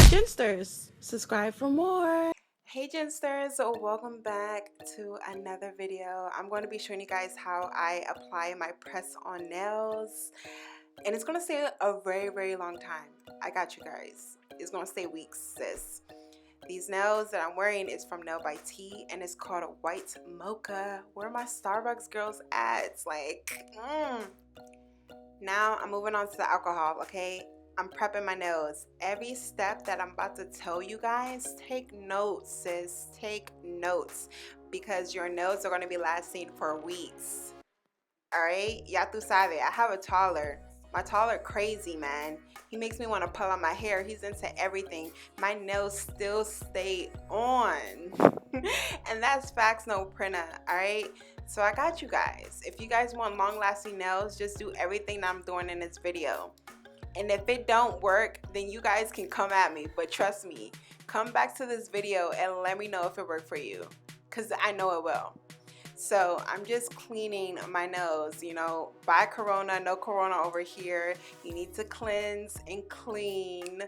Gensters, subscribe for more. Hey Gensters, so welcome back to another video. I'm going to be showing you guys how I apply my press-on nails, and it's going to stay a very long time. I got you guys. It's going to stay weeks, sis. These nails that I'm wearing is from Nail by T, and it's called a White Mocha. Where are my Starbucks girls at? It's like, Now I'm moving on to the alcohol, okay? I'm prepping my nails. Every step that I'm about to tell you guys, take notes, sis. Take notes, because your nails are going to be lasting for weeks. Alright? Ya tu sabe. I have a toddler. My toddler crazy, man. He makes me want to pull out my hair. He's into everything. My nails still stay on. And that's facts, no printer. Alright? So I got you guys. If you guys want long-lasting nails, just do everything I'm doing in this video. And if it don't work, then you guys can come at me. But trust me, come back to this video and let me know if it worked for you, because I know it will. So I'm just cleaning my nose, you know, by Corona, no Corona over here. You need to cleanse and clean.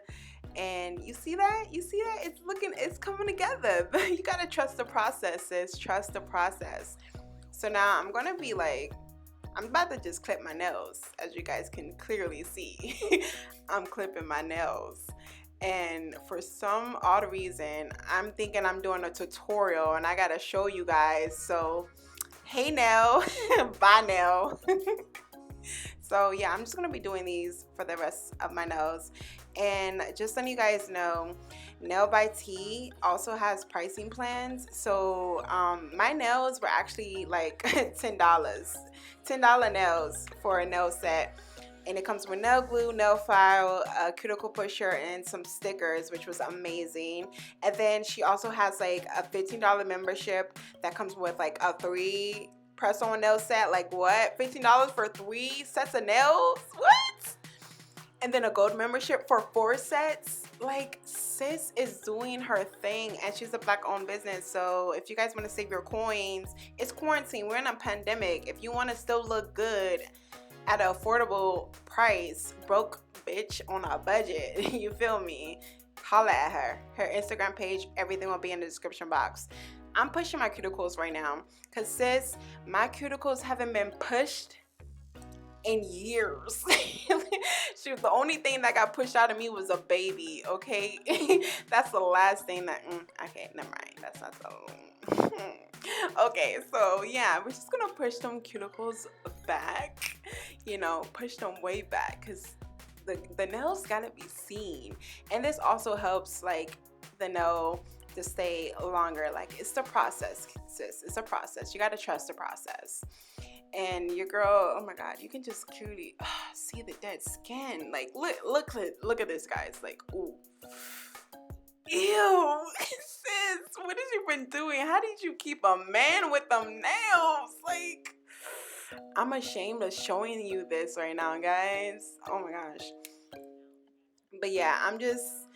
And you see that? You see that? It's coming together. You gotta trust the process, sis. Trust the process. So now I'm gonna be like, I'm about to just clip my nails. As you guys can clearly see, I'm clipping my nails. And for some odd reason, I'm thinking I'm doing a tutorial and I gotta show you guys. So, hey nail, bye nail. So yeah, I'm just gonna be doing these for the rest of my nails. And just letting you guys know, Nail by T also has pricing plans. So my nails were actually like $10 nails for a nail set. And it comes with nail glue, nail file, a cuticle pusher, and some stickers, which was amazing. And then she also has like a $15 membership that comes with like a 3 press-on nail set. Like what? $15 for 3 sets of nails? What? And then a gold membership for 4 sets. Like, sis is doing her thing, and she's a black-owned business. So if you guys want to save your coins, it's quarantine. We're in a pandemic. If you want to still look good at an affordable price, broke bitch on a budget, you feel me? Holla at her. Her Instagram page, everything will be in the description box. I'm pushing my cuticles right now, because sis, my cuticles haven't been pushed in years. Shoot, the only thing that got pushed out of me was a baby, okay? That's the last thing that okay, never mind. That's not the okay, so yeah, we're just gonna push them cuticles back, you know, push them way back, because the nails gotta be seen. And this also helps like the nail to stay longer. Like, it's the process, sis. It's a process. You gotta trust the process. And your girl, oh my god, you can just clearly see the dead skin. Like, look at this, guys. Like, ooh, ew. Sis, what have you been doing? How did you keep a man with them nails? Like, I'm ashamed of showing you this right now, guys. Oh my gosh. But yeah, I'm just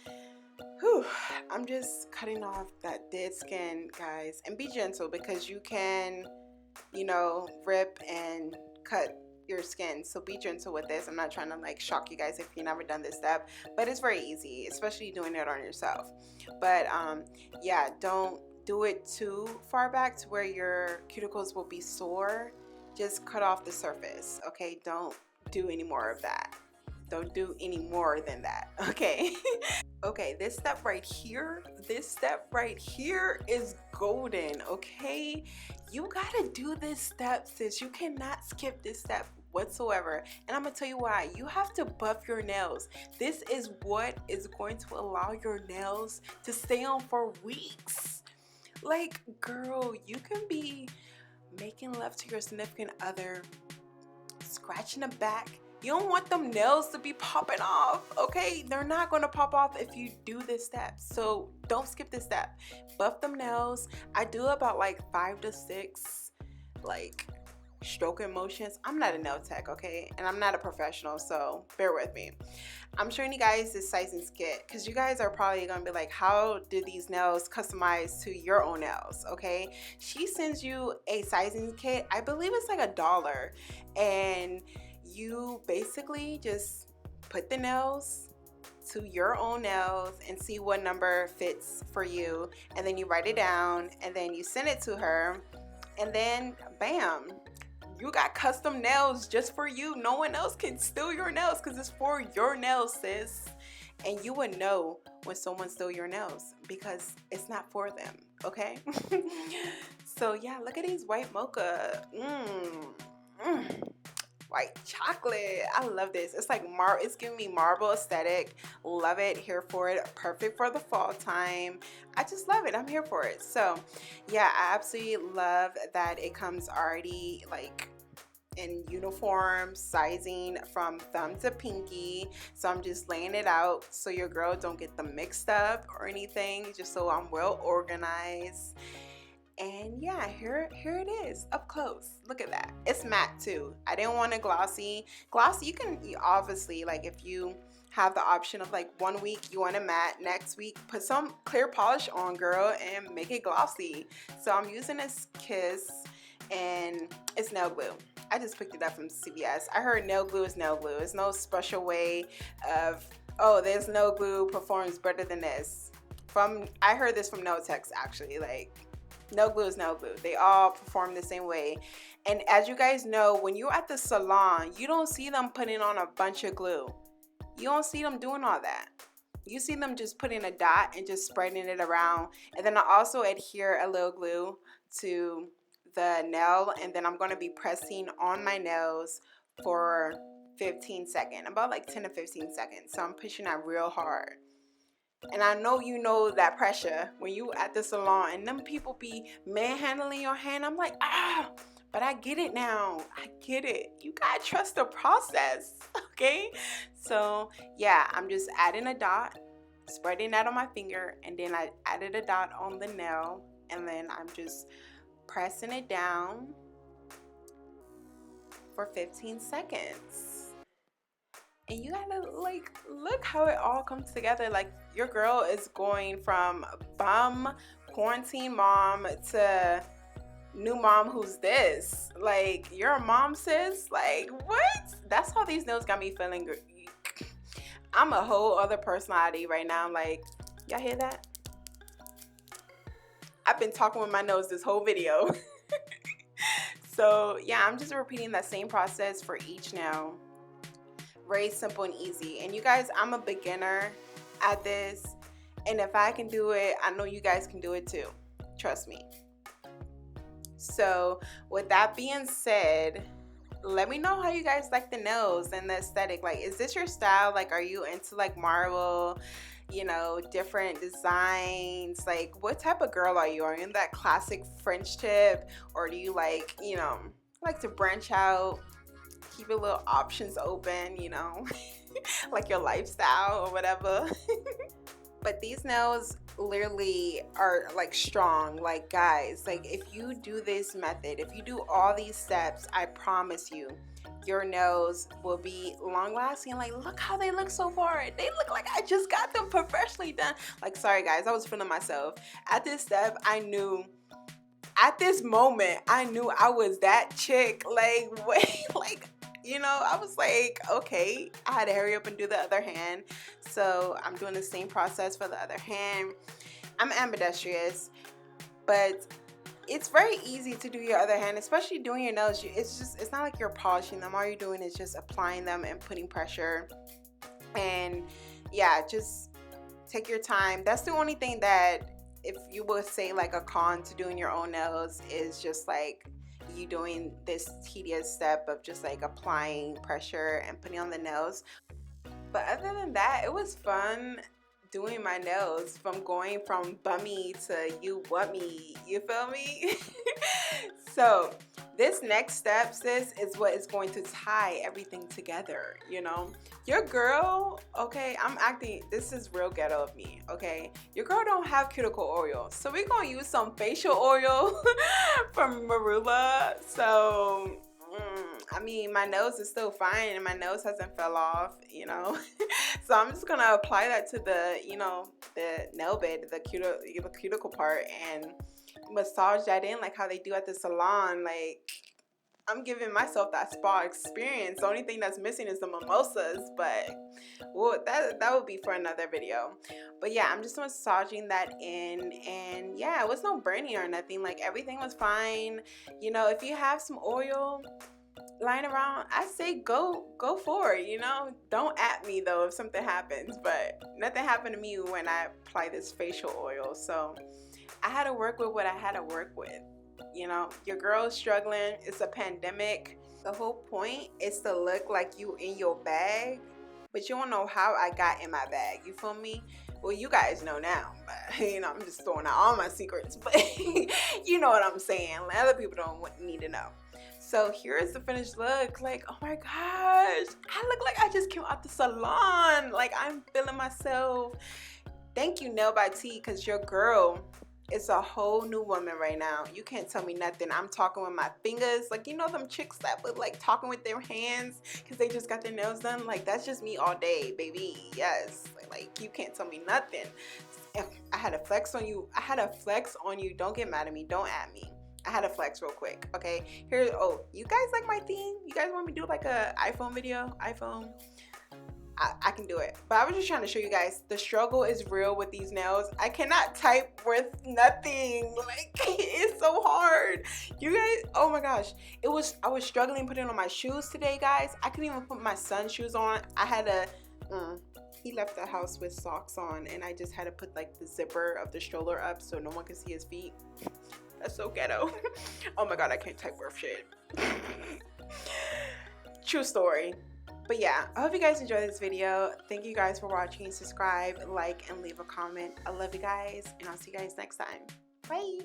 cutting off that dead skin, guys. And be gentle, because you can, you know, rip and cut your skin. So be gentle with this. I'm not trying to like shock you guys if you've never done this step, but it's very easy, especially doing it on yourself. But yeah, don't do it too far back to where your cuticles will be sore. Just cut off the surface, okay? Don't do any more of that. Don't do any more than that, okay? Okay, this step right here is golden, okay? You gotta do this step, sis. You cannot skip this step whatsoever. And I'm gonna tell you why. You have to buff your nails. This is what is going to allow your nails to stay on for weeks. Like, girl, you can be making love to your significant other, scratching the back. You don't want them nails to be popping off, okay? They're not gonna pop off if you do this step. So don't skip this step. Buff them nails. I do about like 5 to 6 like stroking motions. I'm not a nail tech, okay? And I'm not a professional, so bear with me. I'm showing you guys this sizing kit because you guys are probably gonna be like, how do these nails customize to your own nails, okay? She sends you a sizing kit. I believe it's like $1, and you basically just put the nails to your own nails and see what number fits for you, and then you write it down and then you send it to her, and then bam, you got custom nails just for you. No one else can steal your nails because it's for your nails, sis. And you would know when someone stole your nails because it's not for them, okay? So yeah, look at these white mocha. White chocolate. I love this. It's like it's giving me marble aesthetic. Love it. Here for it. Perfect for the fall time. I just love it. I'm here for it. So yeah, I absolutely love that it comes already like in uniform sizing from thumb to pinky. So I'm just laying it out so your girl don't get them mixed up or anything, just so I'm well organized. And yeah, here it is up close. Look at that. It's matte too. I didn't want a glossy. Glossy, you obviously, like, if you have the option of like 1 week you want a matte, next week put some clear polish on, girl, and make it glossy. So I'm using this Kiss, and it's nail glue. I just picked it up from CVS. I heard nail glue is nail glue. It's no special way of, oh, this nail glue performs better than this. I heard this from nail techs actually, like, nail glue is nail glue. They all perform the same way. And as you guys know, when you're at the salon, you don't see them putting on a bunch of glue. You don't see them doing all that. You see them just putting a dot and just spreading it around. And then I also adhere a little glue to the nail, and then I'm going to be pressing on my nails for 15 seconds, about like 10 to 15 seconds. So I'm pushing that real hard. And I know you know that pressure when you at the salon and them people be manhandling your hand. I'm like, but I get it now. I get it. You gotta trust the process, okay? So yeah, I'm just adding a dot, spreading that on my finger, and then I added a dot on the nail, and then I'm just pressing it down for 15 seconds. And you gotta like look how it all comes together. Like, your girl is going from bum quarantine mom to new mom who's this. Like, you're a mom, sis. Like, what? That's how these nails got me feeling. I'm a whole other personality right now. Like, y'all hear that? I've been talking with my nose this whole video. So yeah, I'm just repeating that same process for each nail. Very simple and easy. And you guys, I'm a beginner at this, and if I can do it, I know you guys can do it too. Trust me. So with that being said, let me know how you guys like the nails and the aesthetic. Like, is this your style? Like, are you into like marble, you know, different designs? Like, what type of girl are you? Are you in that classic French tip, or do you like, you know, like to branch out, keep your little options open, you know, like your lifestyle or whatever? But these nails literally are like strong. Like, guys, like, if you do this method, if you do all these steps, I promise you, your nails will be long lasting. Like, look how they look so far. They look like I just got them professionally done. Like, sorry guys, I was feeling myself. At this step, I knew, at this moment, I knew I was that chick. Like, wait, like, you know, I was like, okay, I had to hurry up and do the other hand. So I'm doing the same process for the other hand. I'm ambidextrous, but it's very easy to do your other hand, especially doing your nails. It's not like you're polishing them. All you're doing is just applying them and putting pressure. And yeah, just take your time. That's the only thing that, if you would say like a con to doing your own nails, is just like you doing this tedious step of just like applying pressure and putting on the nails. But other than that, it was fun doing my nails, from going from bummy to you want me, you feel me? So this next step, sis, is what is going to tie everything together, you know? Your girl, okay, I'm acting, this is real ghetto of me, okay? Your girl don't have cuticle oil, so we're gonna use some facial oil from Marula. So I mean, my nose is still fine and my nose hasn't fell off, you know. So I'm just gonna apply that to the, you know, the nail bed, the cuticle part, and massage that in like how they do at the salon. Like, I'm giving myself that spa experience. The only thing that's missing is the mimosas, but well, that would be for another video. But yeah, I'm just massaging that in, and yeah, it was no burning or nothing. Like, everything was fine. You know, if you have some oil lying around, I say go for it. You know, don't at me though if something happens. But nothing happened to me when I apply this facial oil. So I had to work with what I had to work with. You know, your girl's struggling. It's a pandemic. The whole point is to look like you in your bag, but you don't know how I got in my bag. You feel me? Well, you guys know now, but you know, I'm just throwing out all my secrets, but you know what I'm saying. Other people don't need to know. So here's the finished look. Like, oh my gosh, I look like I just came out the salon. Like, I'm feeling myself. Thank you, Nail by T, because your girl is a whole new woman right now. You can't tell me nothing. I'm talking with my fingers. Like, you know them chicks that would like talking with their hands because they just got their nails done? Like, that's just me all day, baby. Yes. Like, you can't tell me nothing. I had to flex on you. I had to flex on you. Don't get mad at me. Don't at me. I had to flex real quick, okay? Here, oh, you guys like my theme? You guys want me to do like a iPhone video? iPhone? I can do it. But I was just trying to show you guys the struggle is real with these nails. I cannot type with nothing. Like, it's so hard. You guys, oh my gosh. I was struggling putting on my shoes today, guys. I couldn't even put my son's shoes on. I had to, he left the house with socks on, and I just had to put like the zipper of the stroller up so no one could see his feet. That's so ghetto. Oh my God, I can't type worth shit. True story. But yeah, I hope you guys enjoyed this video. Thank you guys for watching. Subscribe, like, and leave a comment. I love you guys, and I'll see you guys next time. Bye.